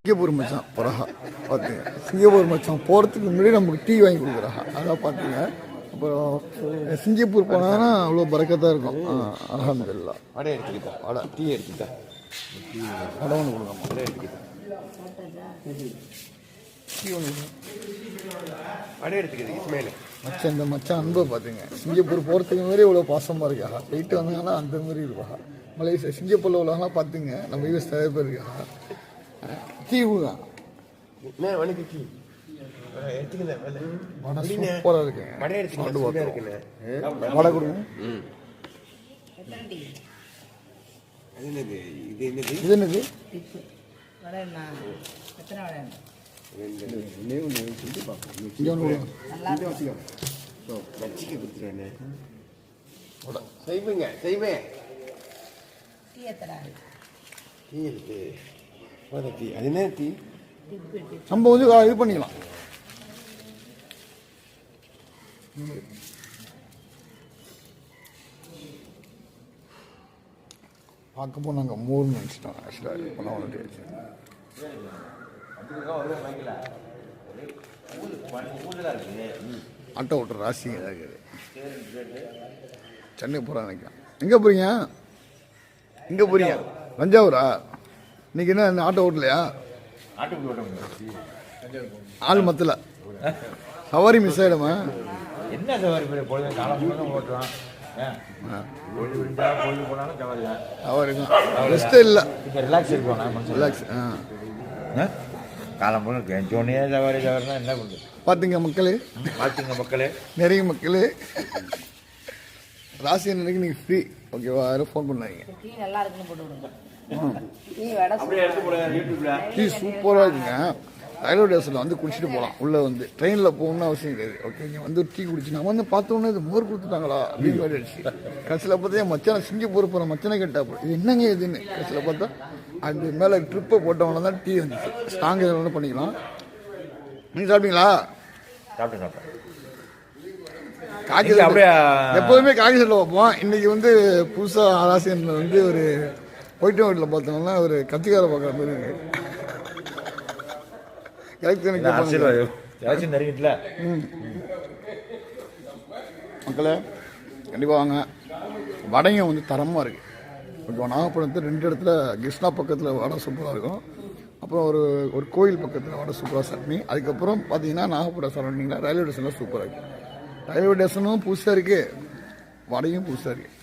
Singapore மச்சான் புறஹா பார்த்தீங்க. Singapore மச்சான் போகிறதுக்கு முன்னாடி நமக்கு டீ வாங்கி கொடுக்குறாஹா. அதான் பார்த்தீங்க. அப்புறம் சிங்கப்பூர் போனாங்கன்னா அவ்வளோ பறக்கத்தான் இருக்கும். அல்ஹம்துலில்லாஹ். வடை எடுத்துக்கிட்டா, வடை டீ எடுத்துக்கிட்டா, வடை ஒன்று கொடுக்காம வடை எடுத்துக்கிட்டா, டீ ஒன்று வடை எடுத்துக்கிது இஸ்மாயில். மச்சான் இந்த மச்சான் அன்பை பார்த்தீங்க. சிங்கப்பூர் போகிறதுக்கு மாதிரி இவ்வளோ பாசமாக இருக்காங்க. போயிட்டு வந்தாங்கன்னா அந்த மாதிரி இருப்பாங்க. மலேசியா சிங்கப்பூரில் உள்ளவங்களாம் பார்த்துங்க. நம்ம யூஎஸ் நிறைய பேர் இருக்காங்க. டீ கொடுங்க. வணக்கம் டீ எடுத்துக்கிட்டேன். வடை சூப்பராக இருக்குங்க. வடை எடுத்துக்கிட்டேன். வடை கொடுங்க. இது என்னது? இது என்னது? செய்வேங்க செய்வேன். டீ இருக்கு. டீ அது என்ன டீ? நம்ம வந்து இது பண்ணிக்கலாம். பார்க்க போனாங்க மோர்னு நினச்சிட்டோம். ஆக்சுவலாக இப்போ நான் ஒன்று ஆட்டோ ஓட்டுற ராசிங்க இருக்குது. சென்னை போகிறா நினைக்கிறேன். எங்கே போகிறீங்க? எங்கே போகிறீங்க? தஞ்சாவூரா? இன்னைக்கு என்ன ஆட்டோ ஓட்டலையா? ஆள் மத்தல சவாரி மிஸ் ஆகிடுமா? என்ன சவாரி ஓட்டுறான்? ரெஸ்ட்டே இல்லை. ரிலாக்ஸ் இருக்கும். ரிலாக்ஸ். காலம் போல ஜோனியே சவாரி சவாரினா என்ன பண்ணுறது? பார்த்தீங்க மக்களே, பார்த்துங்க மக்களே, நிறைய மக்களே. ராசி அன்னைக்கு நீங்கள் ஃப்ரீ. ஓகேவா? யாரும் ஃபோன் பண்ணாங்க. நல்லா இருக்குன்னு போட்டு விடுங்க. டீ சூப்பராக இருக்குங்க. ரயில்வே ஸ்டேஷனில் வந்து குடிச்சிட்டு போகலாம். உள்ளே வந்து ட்ரெயினில் போகணும்னு அவசியம் கிடையாது. ஓகே, இங்கே வந்து டீ குடிச்சு நம்ம வந்து பார்த்தோன்னே இது மோர் கொடுத்துட்டாங்களா அப்படின்னு மாதிரி ஆயிடுச்சு. கடைசியில் பார்த்தா மச்சான சிங்கப்பூர் போகிற மச்சனை கேட்டா இது என்னங்க இதுன்னு. கடைசியில் பார்த்தா அது மேலே ட்ரிப்பை போட்டவங்கள தான் டீ வந்துச்சு. ஸ்ட்ராங் எதாவது பண்ணிக்கலாம். நீங்கள் சாப்பிட்டீங்களா? சாப்பிட்டேன். காக்கி அப்படியே எப்போதுமே காக்கி சட்டில் வைப்போம். இன்றைக்கி வந்து புதுசாக ஆராசியனில் வந்து ஒரு போயிட்டு வீட்டில் பார்த்தோம்னா ஒரு கத்திக்கார பார்க்குற மாதிரி இருக்கு. மக்களே கண்டிப்பாக வாங்க. வடையும் வந்து தரமாக இருக்குது. ஓகே, நாகப்பட்டினத்தில் 2 இடத்துல கிருஷ்ணா பக்கத்தில் வடை சூப்பராக இருக்கும். அப்புறம் ஒரு கோயில் பக்கத்தில் வடை சூப்பராக சட்னி. அதுக்கப்புறம் பார்த்தீங்கன்னா நாகப்பட்டினம் சரௌண்டிங்கில் ரயில்வே ஸ்டேஷனில் சூப்பராக இருக்குது. ரயில்வே ஸ்டேஷனும் புதுசாக இருக்குது, வடையும் புதுசாக இருக்குது.